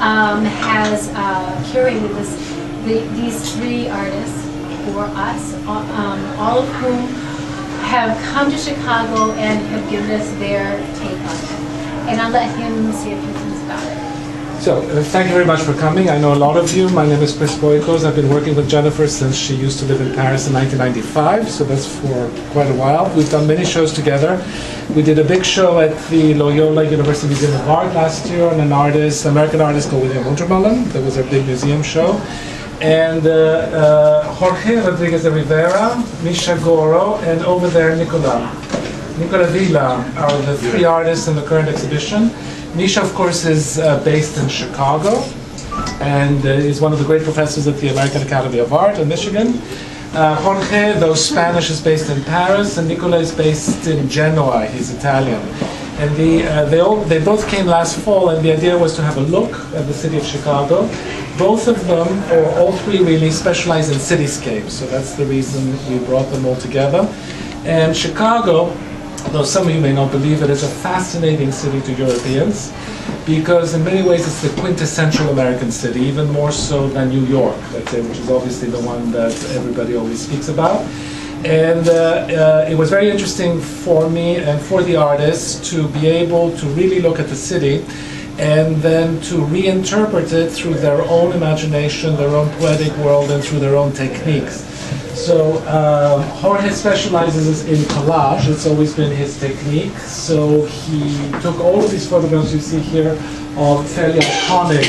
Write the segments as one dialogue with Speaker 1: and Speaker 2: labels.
Speaker 1: has curated these three artists for us, all of whom have come to Chicago and have given us their take on it. And I'll let him say a few things about it.
Speaker 2: So, thank you very much for coming. I know a lot of you. My name is Chris Boïcos. I've been working with Jennifer since she used to live in Paris in 1995, so that's for quite a while. We've done many shows together. We did a big show at the Loyola University Museum of Art last year on an American artist called William Untermellen. That was our big museum show. And Jorge Rodríguez de Rivera, Misha Goro, and over there Nicola Villa are the three artists in the current exhibition. Misha, of course, is based in Chicago and is one of the great professors at the American Academy of Art in Michigan. Jorge, though Spanish, is based in Paris, and Nicola is based in Genoa. He's Italian. And they both came last fall, and the idea was to have a look at the city of Chicago. Both of them, or all three really, specialize in cityscapes, so that's the reason we brought them all together. And Chicago, though some of you may not believe it, is a fascinating city to Europeans because in many ways it's the quintessential American city, even more so than New York, let's say, which is obviously the one that everybody always speaks about. And it was very interesting for me and for the artists to be able to really look at the city and then to reinterpret it through their own imagination, their own poetic world, and through their own techniques. So Jorge specializes in collage. It's always been his technique. So he took all of these photographs you see here of fairly iconic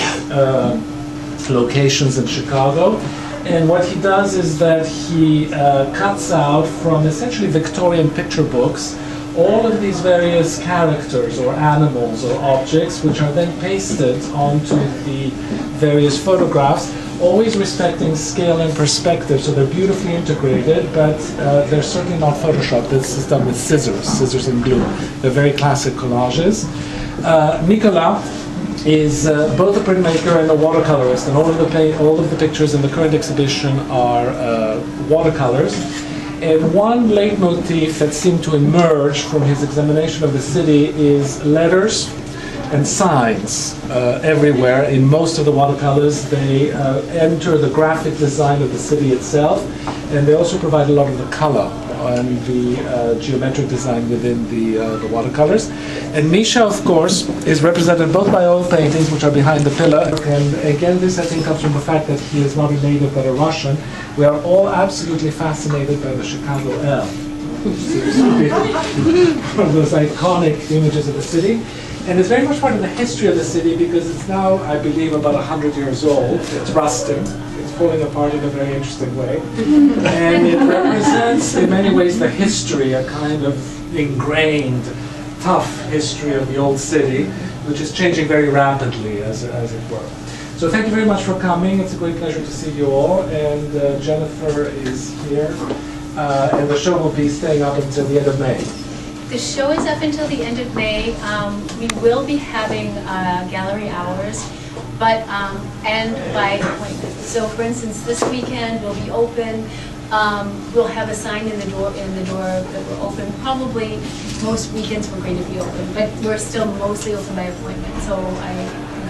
Speaker 2: locations in Chicago. And what he does is that he cuts out from essentially Victorian picture books all of these various characters or animals or objects, which are then pasted onto the various photographs, always respecting scale and perspective, so they're beautifully integrated, but they're certainly not Photoshopped. This is done with scissors and glue. They're very classic collages. Nicola is both a printmaker and a watercolorist, and all of the pictures in the current exhibition are watercolors. And one leitmotif that seemed to emerge from his examination of the city is letters and signs everywhere. In most of the watercolors, they enter the graphic design of the city itself, and they also provide a lot of the color and the geometric design within the watercolors. And Misha, of course, is represented both by oil paintings, which are behind the pillar, and again, this I think comes from the fact that he is not a native but a Russian. We are all absolutely fascinated by the Chicago L, which seems to be one of those iconic images of the city. And it's very much part of the history of the city because it's now, I believe, about 100 years old. It's rusting. It's falling apart in a very interesting way. And it represents, in many ways, the history, a kind of ingrained, tough history of the old city, which is changing very rapidly, as it were. So thank you very much for coming. It's a great pleasure to see you all. And Jennifer is here. And the show will be staying up until the end of May.
Speaker 1: The show is up until the end of May. We will be having gallery hours, but and by appointment. So, for instance, this weekend we'll be open. We'll have a sign in the door that we're open. Probably most weekends we're going to be open, but we're still mostly open by appointment. So I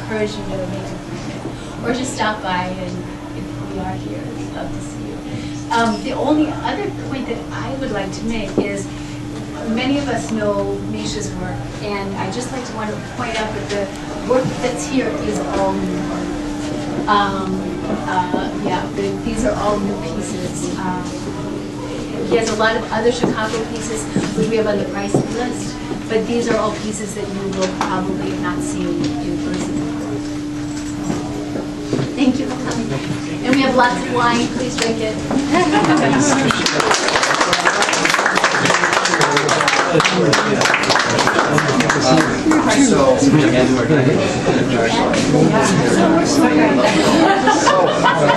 Speaker 1: encourage you to make an appointment or just stop by, and if we are here, we'd love to see you. The only other point that I would like to make is, many of us know Misha's work, and I just want to point out that the work that's here is all new work. These are all new pieces. He has a lot of other Chicago pieces which we have on the pricing list, but these are all pieces that you will probably not see in person. Thank you for coming. And we have lots of wine. Please drink it. So,